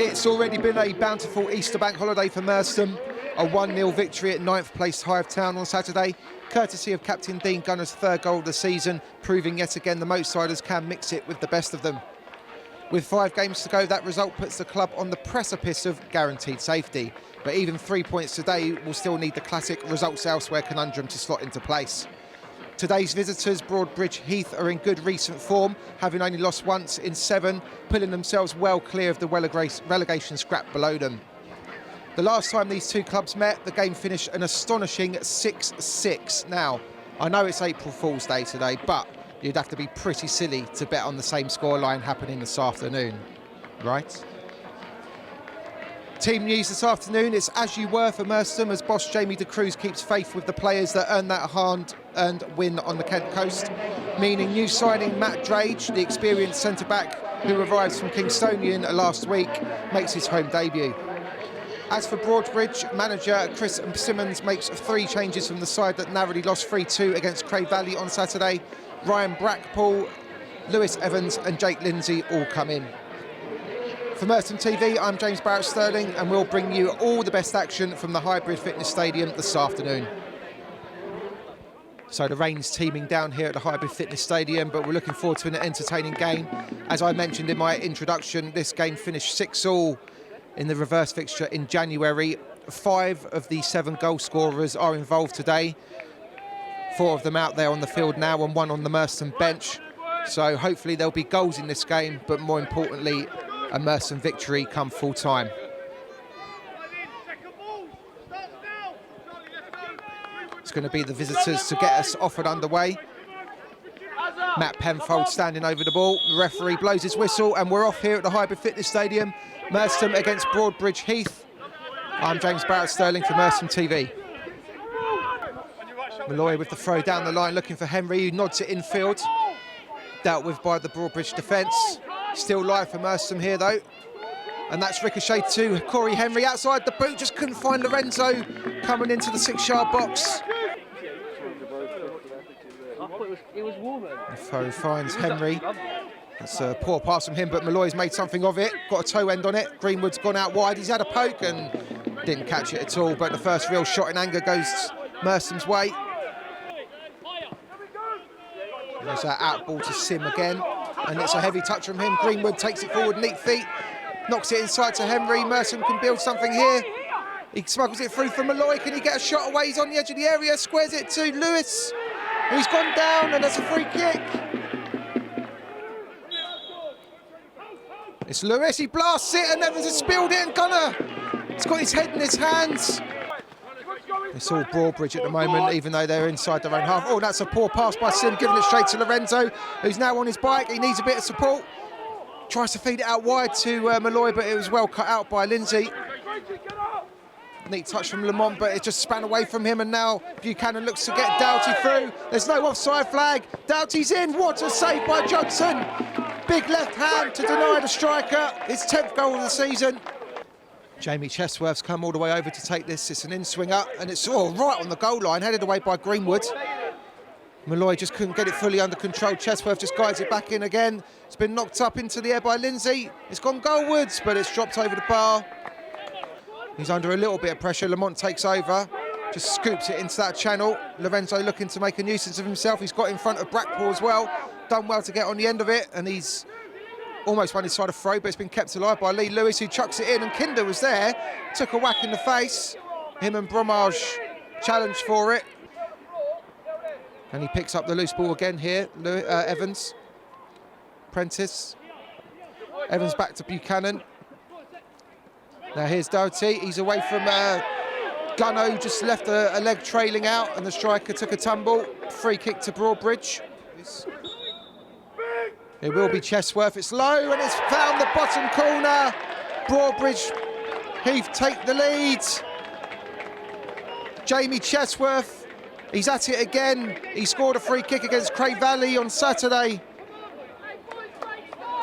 It's already been a bountiful Easter bank holiday for Merstham. A 1-0 victory at 9th place High of Town on Saturday, courtesy of Captain Dean Gunner's third goal of the season, proving yet again the Moatsiders can mix it with the best of them. With 5 games to go, that result puts the club on the precipice of guaranteed safety. But even 3 points today will still need the classic results elsewhere conundrum to slot into place. Today's visitors, Broadbridge Heath, are in good recent form, having only lost once in 7, pulling themselves well clear of the relegation scrap below them. The last time these two clubs met, the game finished an astonishing 6-6. Now, I know it's April Fool's Day today, but you'd have to be pretty silly to bet on the same scoreline happening this afternoon, right? Team news this afternoon, it's as you were for Merstham, as boss Jamie de Cruz keeps faith with the players that earned that hard-earned win on the Kent coast, meaning new signing Matt Drage, the experienced centre-back who arrives from Kingstonian last week, makes his home debut. As for Broadbridge, manager Chris Simmons makes 3 changes from the side that narrowly lost 3-2 against Cray Valley on Saturday. Ryan Brackpool, Lewis Evans and Jake Lindsay all come in. For Merstham TV, I'm James Barrett-Sterling, and we'll bring you all the best action from the Hybrid Fitness Stadium this afternoon. So the rain's teeming down here at the Hybrid Fitness Stadium, but we're looking forward to an entertaining game. As I mentioned in my introduction, this game finished 6-6 in the reverse fixture in January. 5 of the 7 goal scorers are involved today. 4 of them out there on the field now and 1 on the Merstham bench. So hopefully there'll be goals in this game, but more importantly, a Merstham victory come full time. It's going to be the visitors to get us off and underway. Matt Penfold standing over the ball. The referee blows his whistle and we're off here at the Hybrid Fitness Stadium. Merstham against Broadbridge Heath. I'm James Barrett-Sterling for Merstham TV. Malloy with the throw down the line, looking for Henry, who nods it infield. Dealt with by the Broadbridge defence. Still live for Merstham here though. And that's ricocheted to Corey Henry outside the boot, just couldn't find Lorenzo coming into the 6-yard box. The throw finds Henry. It's a poor pass from him, but Malloy's made something of it. Got a toe end on it. Greenwood's gone out wide. He's had a poke and didn't catch it at all. But the first real shot in anger goes Merstham's way. There's that out ball to Sim again. And it's a heavy touch from him. Greenwood takes it forward, neat feet. Knocks it inside to Henry. Merstham can build something here. He smuggles it through for Malloy. Can he get a shot away? He's on the edge of the area. Squares it to Lewis. He's gone down and that's a free kick. It's Lewis, he blasts it and Evans has spilled it and Gunner, he's got his head in his hands. It's all Broadbridge at the moment, even though they're inside their own half. Oh, that's a poor pass by Sim, giving it straight to Lorenzo, who's now on his bike. He needs a bit of support. Tries to feed it out wide to Malloy, but it was well cut out by Lindsay. Neat touch from Lamont, but it just span away from him, and now Buchanan looks to get Doughty through. There's no offside flag. Doughty's in. What a save by Johnson. Big left hand to deny the striker. His 10th goal of the season. Jamie Chesworth's come all the way over to take this. It's an in-swinger, and it's all right on the goal line, headed away by Greenwood. Malloy just couldn't get it fully under control. Chesworth just guides it back in again. It's been knocked up into the air by Lindsay. It's gone goalwards, but it's dropped over the bar. He's under a little bit of pressure. Lamont takes over, just scoops it into that channel. Lorenzo looking to make a nuisance of himself. He's got in front of Brackpool as well. Done well to get on the end of it, and he's almost won his side of throw, but it's been kept alive by Lee Lewis, who chucks it in, and Kinder was there, took a whack in the face. Him and Bromage challenged for it. And he picks up the loose ball again here, Evans. Prentice. Evans back to Buchanan. Now here's Doughty, he's away from Gunno, who just left a leg trailing out, and the striker took a tumble. Free kick to Broadbridge. It will be Chesworth, it's low and it's found the bottom corner. Broadbridge Heath take the lead. Jamie Chesworth, he's at it again. He scored a free kick against Cray Valley on Saturday.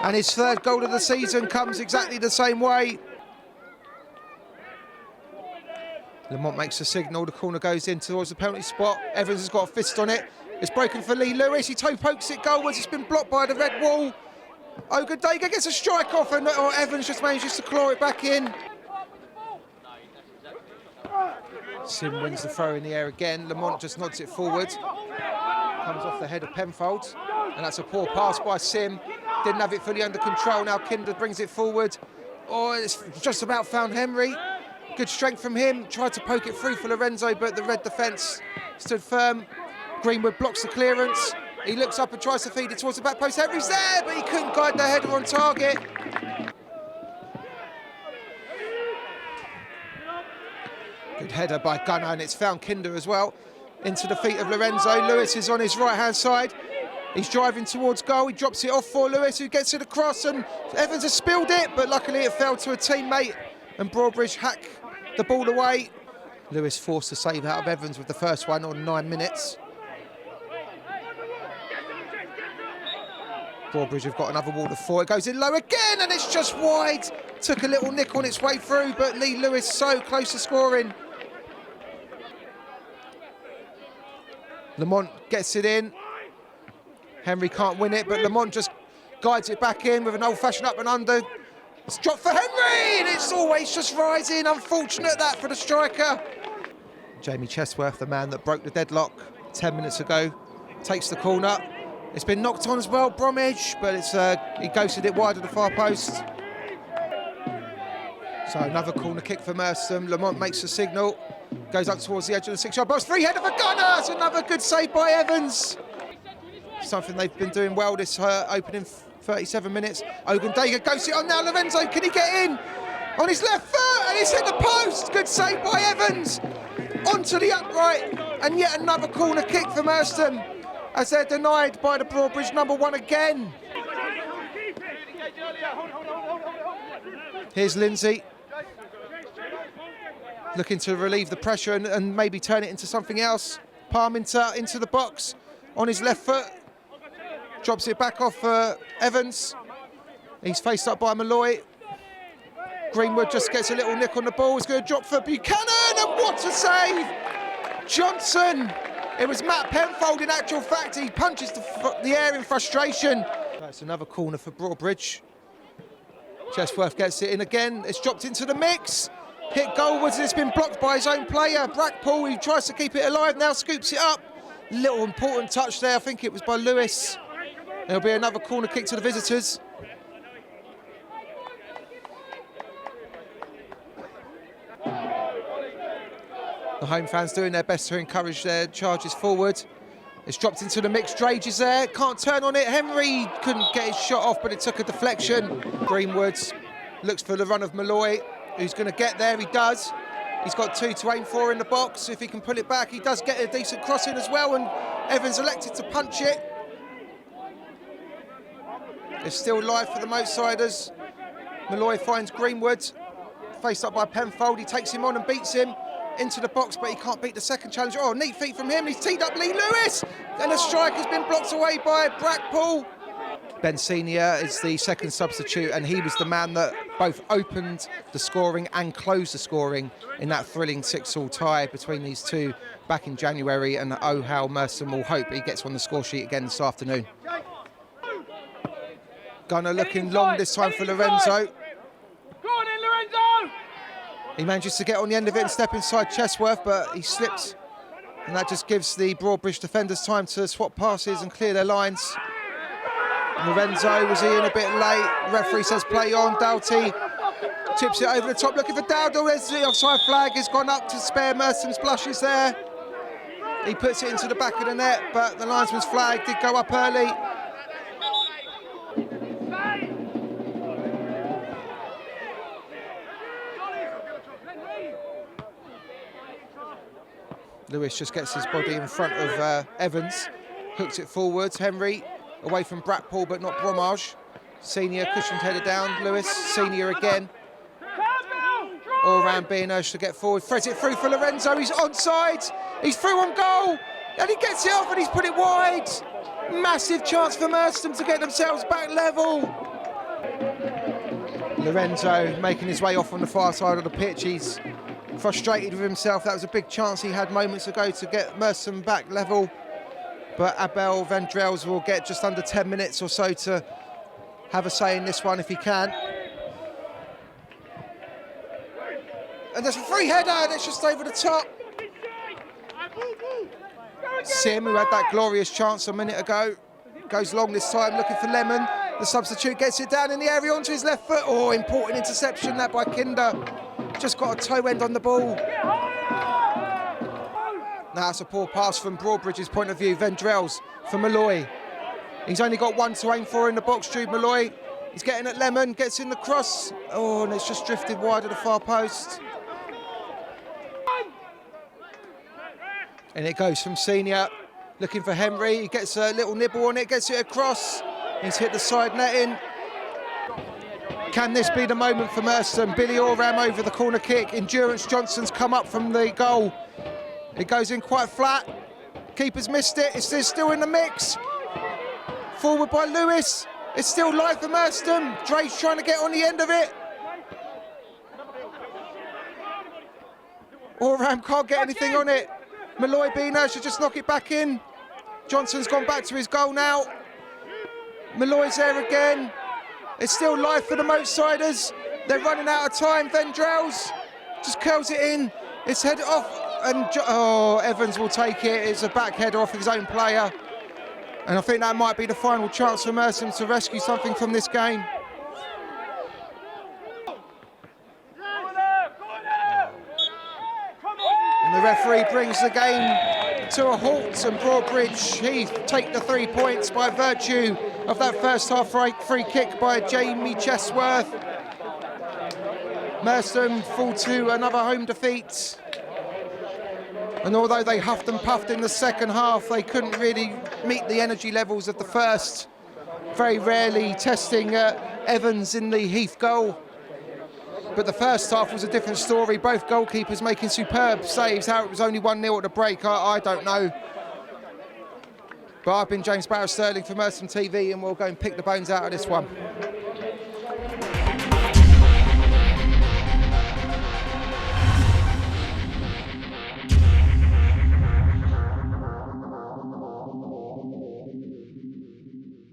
And his 3rd goal of the season comes exactly the same way. Lamont makes a signal, the corner goes in towards the penalty spot. Evans has got a fist on it. It's broken for Lee Lewis, he toe pokes it goalwards, it's been blocked by the red wall. Ogadega gets a strike off, and or Evans just manages to claw it back in. Sim wins the throw in the air again. Lamont just nods it forward. Comes off the head of Penfold. And that's a poor pass by Sim. Didn't have it fully under control. Now Kinder brings it forward. Oh, it's just about found Henry. Good strength from him. Tried to poke it through for Lorenzo, but the red defence stood firm. Greenwood blocks the clearance. He looks up and tries to feed it towards the back post. Henry's there, but he couldn't guide the header on target. Good header by Gunnar, and it's found Kinder as well. Into the feet of Lorenzo. Lewis is on his right-hand side. He's driving towards goal. He drops it off for Lewis, who gets it across, and Evans has spilled it, but luckily it fell to a teammate, and Broadbridge hack the ball away. Lewis forced a save out of Evans with the first one on 9 minutes. Broadbridge have got another wall of 4. It goes in low again, and it's just wide. Took a little nick on its way through, but Lee Lewis so close to scoring. Lamont gets it in. Henry can't win it, but Lamont just guides it back in with an old-fashioned up and under. It's dropped for Henry, and it's always just rising. Unfortunate that for the striker. Jamie Chesworth, the man that broke the deadlock 10 minutes ago, takes the corner. It's been knocked on as well, Bromwich, but it's he ghosted it wide of the far post. So another corner kick for Merstham. Lamont makes the signal, goes up towards the edge of the 6-yard box. Free header for Gunnar. It's another good save by Evans. Something they've been doing well this opening 37 minutes. Ogundaga goes it on now. Lorenzo, can he get in? On his left foot, and he's hit the post. Good save by Evans. Onto the upright, and yet another corner kick for Merstham, as they're denied by the Broadbridge #1 again. Here's Lindsay, looking to relieve the pressure and maybe turn it into something else. Parminter into the box on his left foot. Drops it back off Evans. He's faced up by Malloy. Greenwood just gets a little nick on the ball. It's going to drop for Buchanan, and what a save! Johnson. It was Matt Penfold in actual fact. He punches the air in frustration. That's another corner for Broadbridge. Chesworth gets it in again. It's dropped into the mix. Hit goalwards, and it's been blocked by his own player. Brackpool, he tries to keep it alive now, scoops it up. Little important touch there. I think it was by Lewis. There'll be another corner kick to the visitors. The home fans doing their best to encourage their charges forward. It's dropped into the mix. Drage is there, can't turn on it. Henry couldn't get his shot off, but it took a deflection. Greenwood looks for the run of Malloy, who's going to get there. He does. He's got 2 to aim for in the box. If he can pull it back, he does get a decent cross in as well, and Evans elected to punch it. It's still live for the Moatsiders. Malloy finds Greenwood, faced up by Penfold. He takes him on and beats him into the box, but he can't beat the second challenger. Oh, neat feet from him. He's teed up Lee Lewis, and the strike has been blocked away by Brackpool. Ben Senior is the second substitute, and he was the man that both opened the scoring and closed the scoring in that thrilling 6-all tie between these two back in January, and oh how Merstham will hope he gets on the score sheet again this afternoon. Gunnar looking long this time for Lorenzo. Go on in, Lorenzo! He manages to get on the end of it and step inside Chesworth, but he slips, and that just gives the Broadbridge defenders time to swap passes and clear their lines. Lorenzo, was he in a bit late? Referee says play on. Doughty tips it over the top, looking for Dowdle. There's the offside flag. Has gone up to spare Merstham's blushes there. He puts it into the back of the net, but the linesman's flag did go up early. Lewis just gets his body in front of Evans, hooks it forwards. Henry away from Brackpool, but not Bromwich. Senior cushioned header down. Lewis, Senior again. All round being urged to get forward. Threads it through for Lorenzo. He's onside. He's through on goal, and he gets it off, and he's put it wide. Massive chance for Merstham to get themselves back level. Lorenzo making his way off on the far side of the pitch. He's frustrated with himself. That was a big chance he had moments ago to get Merstham back level, but Abel Vandrels will get just under 10 minutes or so to have a say in this one if he can. And there's a free header, and it's just over the top. Sim, who had that glorious chance a minute ago, goes long this time, looking for Lemon. The substitute gets it down in the area onto his left foot. Oh, important interception that by Kinder. Just got a toe end on the ball. Now it's a poor pass from Broadbridge's point of view. Vendrell's for Malloy. He's only got one to aim for in the box, Jude Malloy. He's getting at Lemon, gets in the cross. Oh, and it's just drifted wide of the far post. And it goes from Senior, looking for Henry. He gets a little nibble on it, gets it across. He's hit the side netting. Can this be the moment for Merstham? Billy Oram over the corner kick. Endurance Johnson's come up from the goal. It goes in quite flat. Keeper's missed it. It's still in the mix. Forward by Lewis. It's still live for Merstham. Dre's trying to get on the end of it. Oram can't get anything on it. Malloy Bina should just knock it back in. Johnson's gone back to his goal now. Malloy's there again. It's still live for the Moatsiders. They're running out of time. Vendrell's just curls it in. It's headed off, and Evans will take it. It's a back header off his own player. And I think that might be the final chance for Merstham to rescue something from this game. And the referee brings the game to a halt, and Broadbridge Heath take the 3 points by virtue of that first half free kick by Jamie Chesworth. Merstham fall to another home defeat. And although they huffed and puffed in the second half, they couldn't really meet the energy levels of the first. Very rarely testing Evans in the Heath goal. But the first half was a different story. Both goalkeepers making superb saves. How it was only 1-0 at the break, I don't know. But I've been James Barrow-Sterling for Merstham TV, and we'll go and pick the bones out of this one.